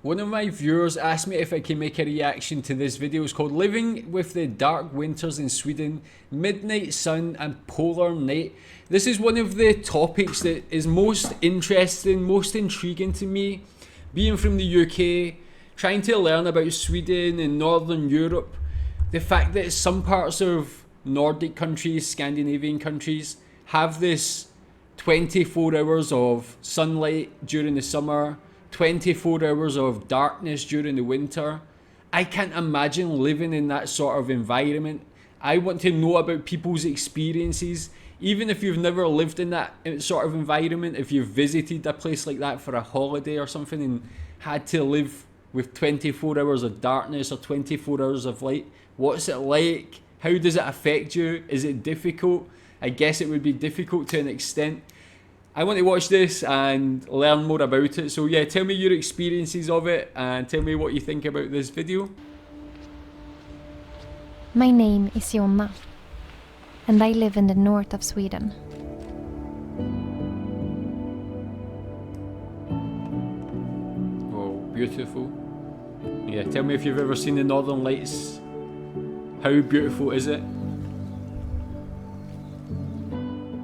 One of my viewers asked me if I can make a reaction to this video. It's called Living with the Dark Winters in Sweden, Midnight Sun and Polar Night. This is one of the topics that is most interesting, most intriguing to me. Being from the UK, trying to learn about Sweden and Northern Europe, the fact that some parts of Nordic countries, Scandinavian countries, have this 24 hours of sunlight during the summer, 24 hours of darkness during the winter. I can't imagine living in that sort of environment. I want to know about people's experiences, even if you've never lived in that sort of environment. If you've visited a place like that for a holiday or something and had to live with 24 hours of darkness or 24 hours of light, what's it like? How does it affect you? Is it difficult? I guess it would be difficult to an extent. I want to watch this and learn more about it. So yeah, tell me your experiences of it and tell me what you think about this video. My name is Jonna, and I live in the north of Sweden. Oh, beautiful. Yeah, tell me if you've ever seen the Northern Lights. How beautiful is it?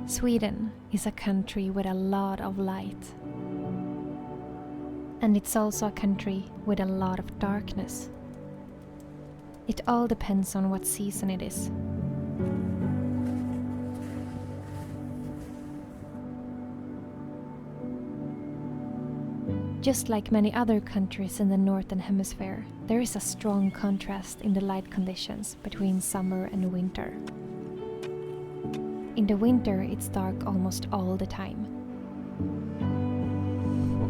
Sweden is a country with a lot of light. And it's also a country with a lot of darkness. It all depends on what season it is. Just like many other countries in the Northern Hemisphere, there is a strong contrast in the light conditions between summer and winter. In the winter, it's dark almost all the time.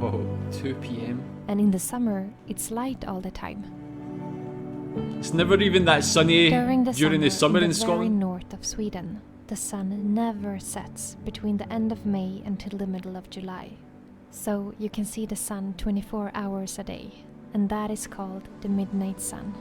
Whoa, 2 p.m. And in the summer, it's light all the time. It's never even that sunny during the summer in the very Scotland. north of Sweden, the sun never sets between the end of May until the middle of July. So you can see the sun 24 hours a day, and that is called the midnight sun.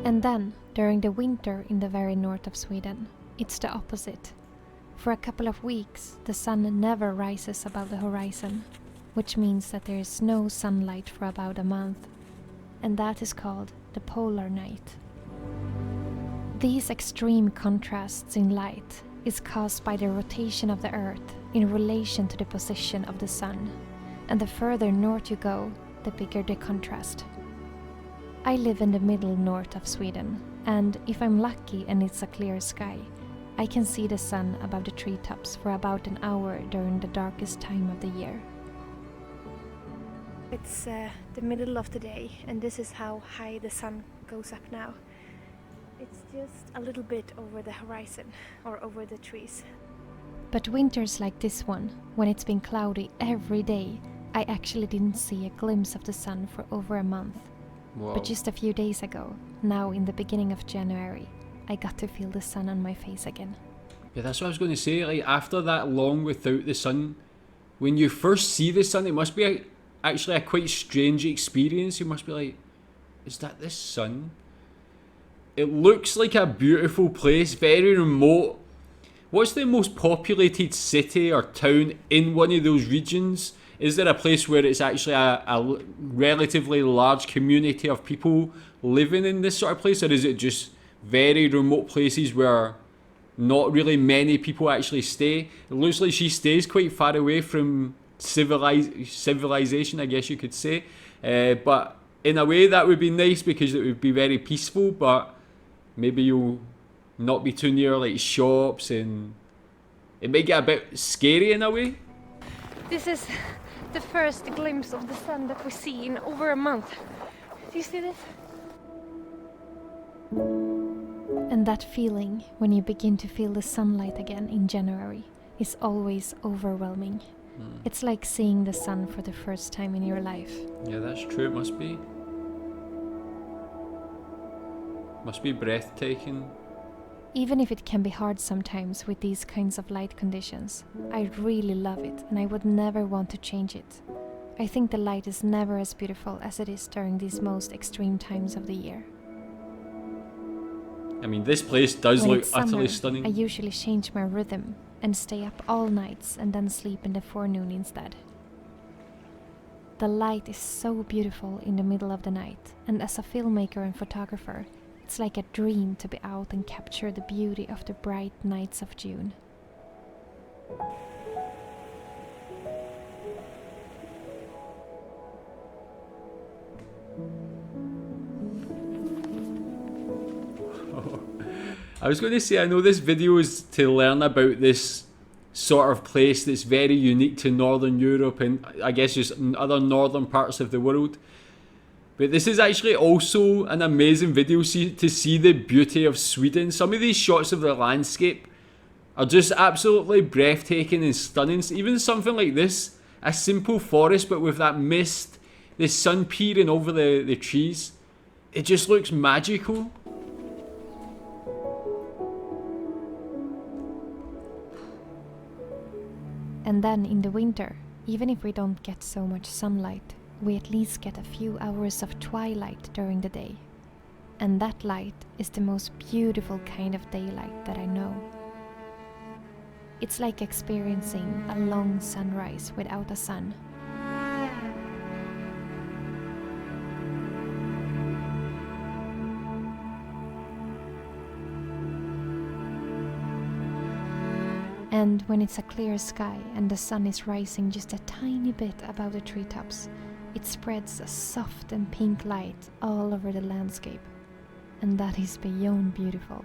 And then, during the winter in the very north of Sweden, it's the opposite. For a couple of weeks, the sun never rises above the horizon, which means that there is no sunlight for about a month, and that is called the polar night. These extreme contrasts in light is caused by the rotation of the Earth in relation to the position of the sun, and the further north you go, the bigger the contrast. I live in the middle north of Sweden, and if I'm lucky and it's a clear sky, I can see the sun above the treetops for about an hour during the darkest time of the year. It's the middle of the day, and this is how high the sun goes up now. It's just a little bit over the horizon, or over the trees. But winters like this one, when it's been cloudy every day, I actually didn't see a glimpse of the sun for over a month. Wow. But just a few days ago, now in the beginning of January, I got to feel the sun on my face again. Yeah, that's what I was going to say. Like, after that long without the sun, when you first see the sun, it must be actually a quite strange experience. You must be like, is that the sun? It looks like a beautiful place, very remote. What's the most populated city or town in one of those regions? Is there a place where it's actually a relatively large community of people living in this sort of place, or is it just very remote places where not really many people actually stay? It looks like she stays quite far away from civilization, I guess you could say. But in a way that would be nice because it would be very peaceful, but maybe you'll not be too near like shops, and it might get a bit scary in a way. This is the first glimpse of the sun that we see in over a month. Do you see this? And that feeling, when you begin to feel the sunlight again in January, is always overwhelming. It's like seeing the sun for the first time in your life. Yeah, that's true. It must be. Must be breathtaking. Even if it can be hard sometimes with these kinds of light conditions, I really love it and I would never want to change it. I think the light is never as beautiful as it is during these most extreme times of the year. I mean, this place does When look it's utterly summer, stunning. I usually change my rhythm and stay up all nights and then sleep in the forenoon instead. The light is so beautiful in the middle of the night, and as a filmmaker and photographer, it's like a dream to be out and capture the beauty of the bright nights of June. I was going to say, I know this video is to learn about this sort of place that's very unique to Northern Europe and I guess just other northern parts of the world. But this is actually also an amazing video to see the beauty of Sweden. Some of these shots of the landscape are just absolutely breathtaking and stunning. Even something like this, a simple forest but with that mist, the sun peering over the trees, it just looks magical. And then in the winter, even if we don't get so much sunlight, we at least get a few hours of twilight during the day. And that light is the most beautiful kind of daylight that I know. It's like experiencing a long sunrise without a sun. And when it's a clear sky and the sun is rising just a tiny bit above the treetops, it spreads a soft and pink light all over the landscape. And that is beyond beautiful.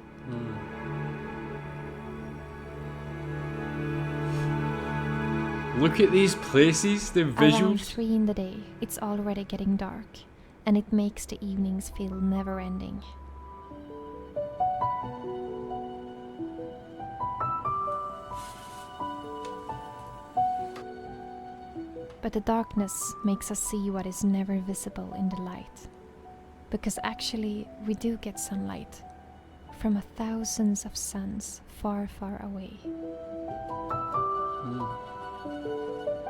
Look at these places, the Around visuals. 3 in the day, it's already getting dark, and it makes the evenings feel never-ending. But the darkness makes us see what is never visible in the light. Because actually, we do get sunlight from thousands of suns far, far away.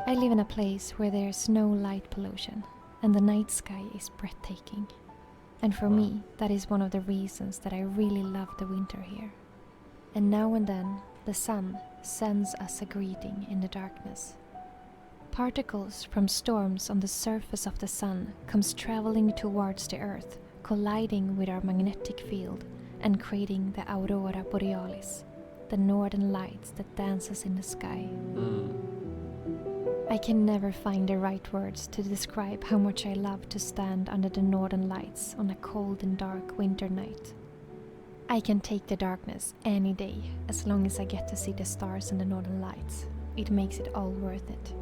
I live in a place where there's no light pollution, and the night sky is breathtaking. And for me, that is one of the reasons that I really love the winter here. And now and then, the sun sends us a greeting in the darkness. Particles from storms on the surface of the sun comes traveling towards the earth, colliding with our magnetic field and creating the aurora borealis, the northern lights that dances in the sky. I can never find the right words to describe how much I love to stand under the northern lights on a cold and dark winter night. I can take the darkness any day, as long as I get to see the stars and the northern lights. It makes it all worth it.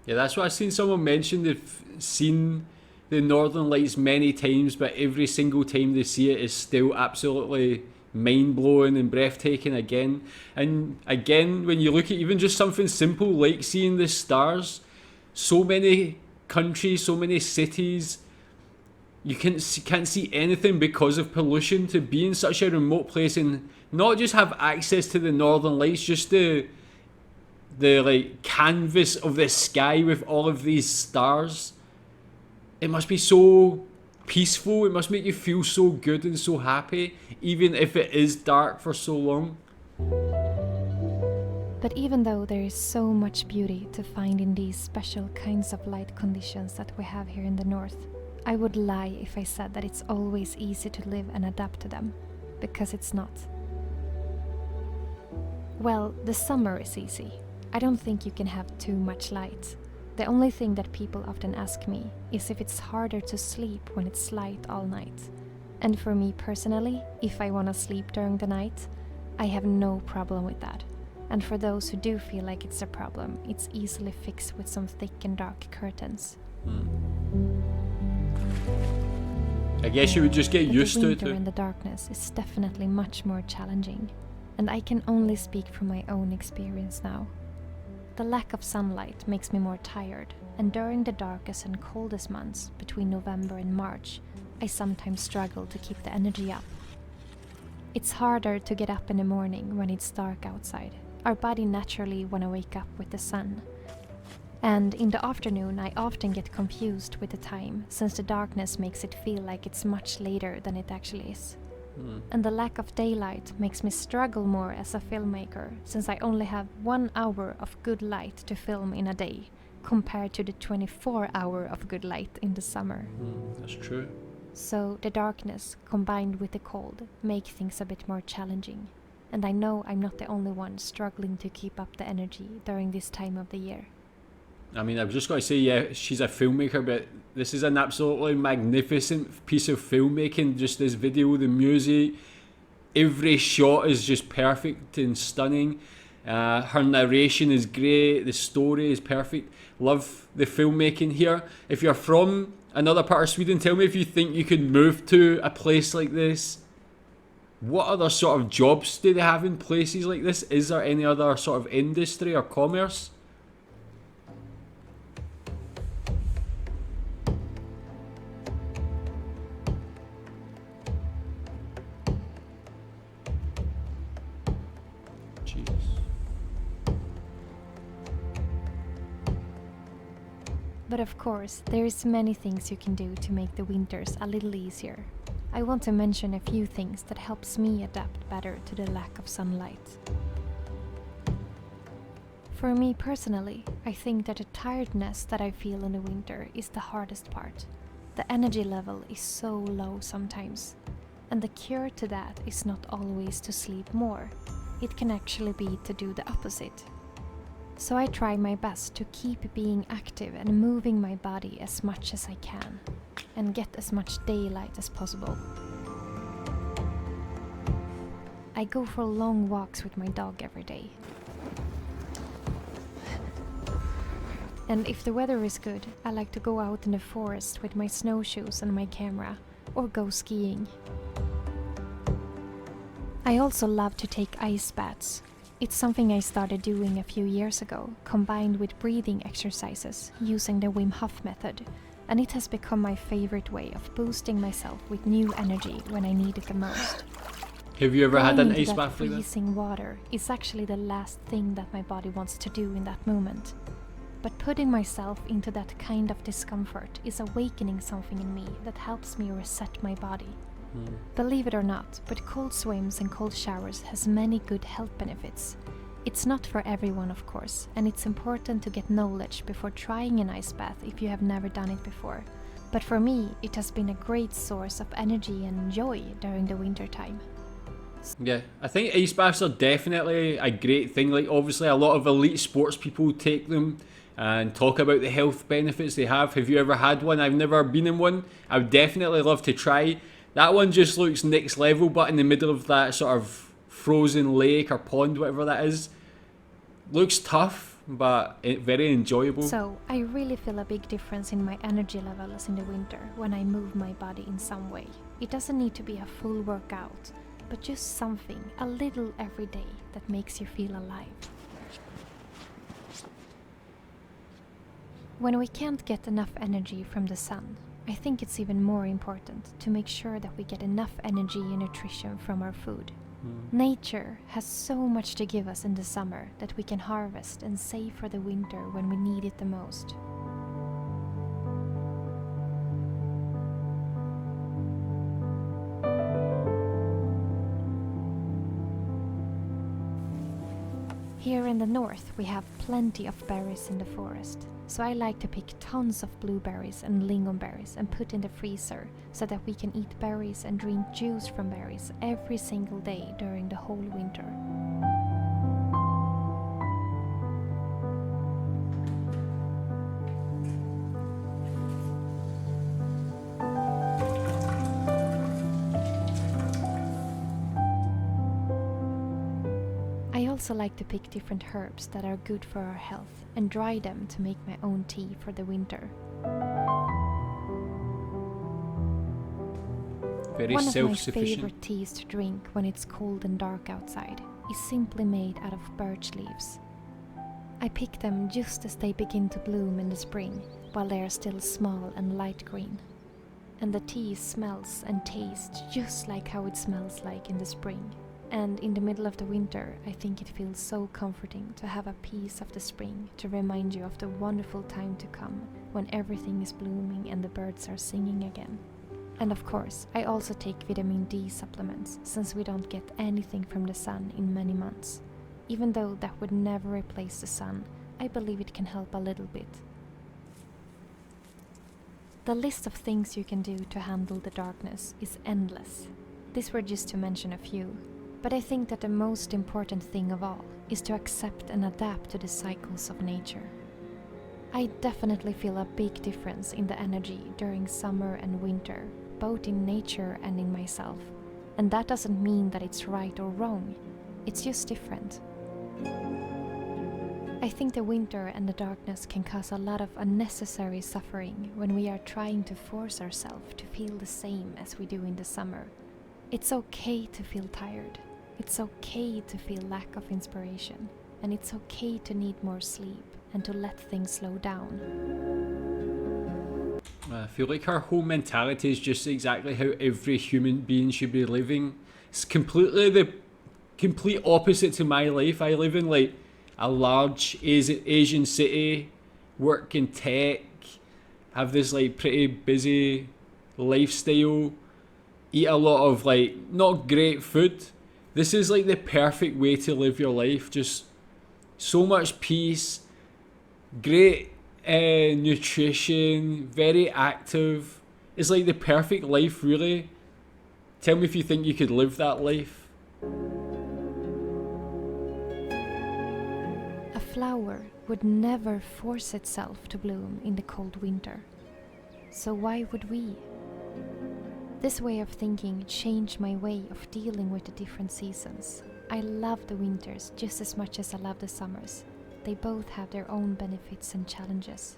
Yeah, that's what I've seen someone mention. They've seen the Northern Lights many times, but every single time they see it is still absolutely mind-blowing and breathtaking again. And again, when you look at even just something simple like seeing the stars, so many countries, so many cities, you can't see anything because of pollution. To be in such a remote place and not just have access to the Northern Lights, just the like canvas of the sky with all of these stars, it must be so peaceful. It must make you feel so good and so happy, even if it is dark for so long. But even though there is so much beauty to find in these special kinds of light conditions that we have here in the north, I would lie if I said that it's always easy to live and adapt to them, because it's not. Well, the summer is easy. I don't think you can have too much light. The only thing that people often ask me is if it's harder to sleep when it's light all night. And for me personally, if I want to sleep during the night, I have no problem with that. And for those who do feel like it's a problem, it's easily fixed with some thick and dark curtains. I guess you would just get But used the to winter it. and the darkness is definitely much more challenging. And I can only speak from my own experience now. The lack of sunlight makes me more tired, and during the darkest and coldest months, between November and March, I sometimes struggle to keep the energy up. It's harder to get up in the morning when it's dark outside. Our body naturally want to wake up with the sun. And in the afternoon, I often get confused with the time, since the darkness makes it feel like it's much later than it actually is. And the lack of daylight makes me struggle more as a filmmaker, since I only have 1 hour of good light to film in a day, compared to the 24-hour of good light in the summer. That's true. So the darkness, combined with the cold, make things a bit more challenging. And I know I'm not the only one struggling to keep up the energy during this time of the year. I mean, I've just got to say, yeah, she's a filmmaker, but this is an absolutely magnificent piece of filmmaking. Just this video, the music, every shot is just perfect and stunning. Her narration is great, the story is perfect. Love the filmmaking here. If you're from another part of Sweden, tell me if you think you could move to a place like this. What other sort of jobs do they have in places like this? Is there any other sort of industry or commerce? But of course, there is many things you can do to make the winters a little easier. I want to mention a few things that helps me adapt better to the lack of sunlight. For me personally, I think that the tiredness that I feel in the winter is the hardest part. The energy level is so low sometimes. And the cure to that is not always to sleep more. It can actually be to do the opposite. So I try my best to keep being active and moving my body as much as I can, and get as much daylight as possible. I go for long walks with my dog every day. And if the weather is good, I like to go out in the forest with my snowshoes and my camera, or go skiing. I also love to take ice baths. It's something I started doing a few years ago, combined with breathing exercises using the Wim Hof method, and it has become my favorite way of boosting myself with new energy when I need it the most. Have you ever had Going an into ice that bath like that? freezing water is actually the last thing that my body wants to do in that moment. But putting myself into that kind of discomfort is awakening something in me that helps me reset my body. Believe it or not, but cold swims and cold showers has many good health benefits. It's not for everyone, of course, and it's important to get knowledge before trying an ice bath if you have never done it before. But for me, it has been a great source of energy and joy during the winter time. Yeah, I think ice baths are definitely a great thing. Like, obviously a lot of elite sports people take them and talk about the health benefits they have. Have you ever had one? I've never been in one. I would definitely love to try. That one just looks next level, but in the middle of that sort of frozen lake or pond, whatever that is. Looks tough, but very enjoyable. So, I really feel a big difference in my energy levels in the winter when I move my body in some way. It doesn't need to be a full workout, but just something, a little every day, that makes you feel alive. When we can't get enough energy from the sun, I think it's even more important to make sure that we get enough energy and nutrition from our food. Nature has so much to give us in the summer that we can harvest and save for the winter when we need it the most. Here in the north we have plenty of berries in the forest, so I like to pick tons of blueberries and lingonberries and put in the freezer so that we can eat berries and drink juice from berries every single day during the whole winter. I also like to pick different herbs that are good for our health and dry them to make my own tea for the winter. Very One of my self-sufficient. favorite teas to drink when it's cold and dark outside is simply made out of birch leaves. I pick them just as they begin to bloom in the spring, while they are still small and light green. And the tea smells and tastes just like how it smells like in the spring. And in the middle of the winter, I think it feels so comforting to have a piece of the spring to remind you of the wonderful time to come when everything is blooming and the birds are singing again. And of course, I also take vitamin D supplements, since we don't get anything from the sun in many months. Even though that would never replace the sun, I believe it can help a little bit. The list of things you can do to handle the darkness is endless. These were just to mention a few, but I think that the most important thing of all is to accept and adapt to the cycles of nature. I definitely feel a big difference in the energy during summer and winter, both in nature and in myself. And that doesn't mean that it's right or wrong, it's just different. I think the winter and the darkness can cause a lot of unnecessary suffering when we are trying to force ourselves to feel the same as we do in the summer. It's okay to feel tired. It's okay to feel lack of inspiration. And it's okay to need more sleep and to let things slow down. I feel like her whole mentality is just exactly how every human being should be living. It's completely the complete opposite to my life. I live in like a large Asian city, work in tech, have this like pretty busy lifestyle, eat a lot of like not great food. This is like the perfect way to live your life. Just so much peace, great nutrition, very active. It's like the perfect life, really. Tell me if you think you could live that life. A flower would never force itself to bloom in the cold winter. So why would we? This way of thinking changed my way of dealing with the different seasons. I love the winters just as much as I love the summers. They both have their own benefits and challenges.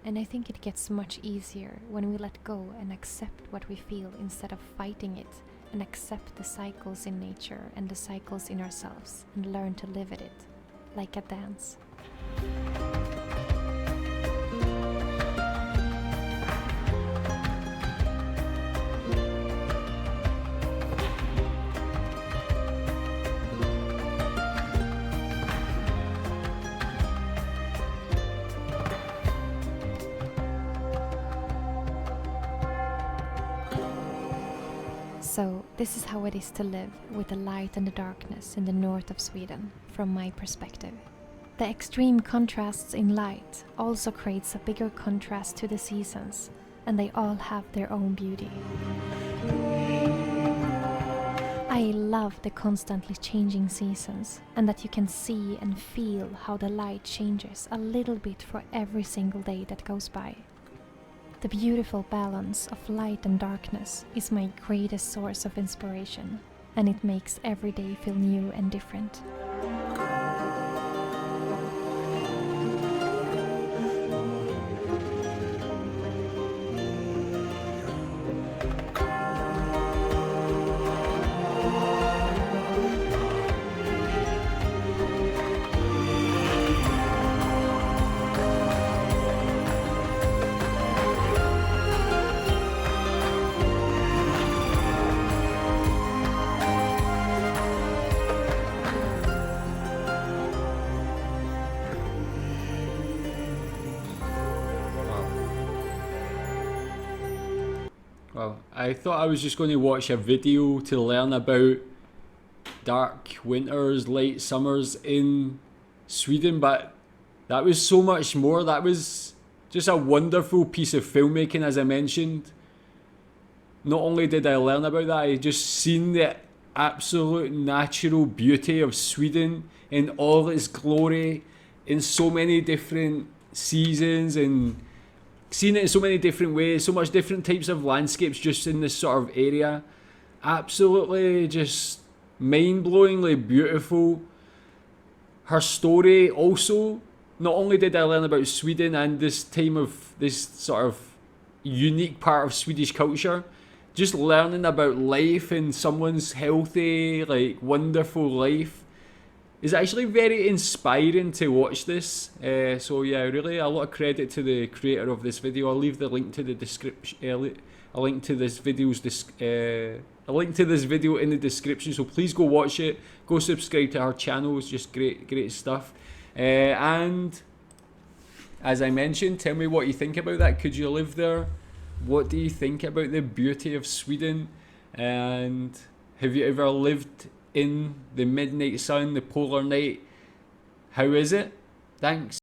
And I think it gets much easier when we let go and accept what we feel instead of fighting it, and accept the cycles in nature and the cycles in ourselves and learn to live with it, like a dance. So, this is how it is to live with the light and the darkness in the north of Sweden, from my perspective. The extreme contrasts in light also creates a bigger contrast to the seasons, and they all have their own beauty. I love the constantly changing seasons, and that you can see and feel how the light changes a little bit for every single day that goes by. The beautiful balance of light and darkness is my greatest source of inspiration, and it makes every day feel new and different. Well, I thought I was just going to watch a video to learn about dark winters, light summers in Sweden, but that was so much more. That was just a wonderful piece of filmmaking, as I mentioned. Not only did I learn about that, I just seen the absolute natural beauty of Sweden in all its glory, in so many different seasons, and seen it in so many different ways, so much different types of landscapes just in this sort of area. Absolutely just mind-blowingly beautiful. Her story also, not only did I learn about Sweden and this time of this sort of unique part of Swedish culture, just learning about life and someone's healthy, like wonderful life is actually very inspiring to watch this. So yeah, really a lot of credit to the creator of this video. I'll leave the link to the description, a link to this video in the description. So please go watch it. Go subscribe to her channel. It's just great stuff. And as I mentioned, tell me what you think about that. Could you live there? What do you think about the beauty of Sweden? And have you ever lived in the midnight sun, the polar night? How is it? Thanks.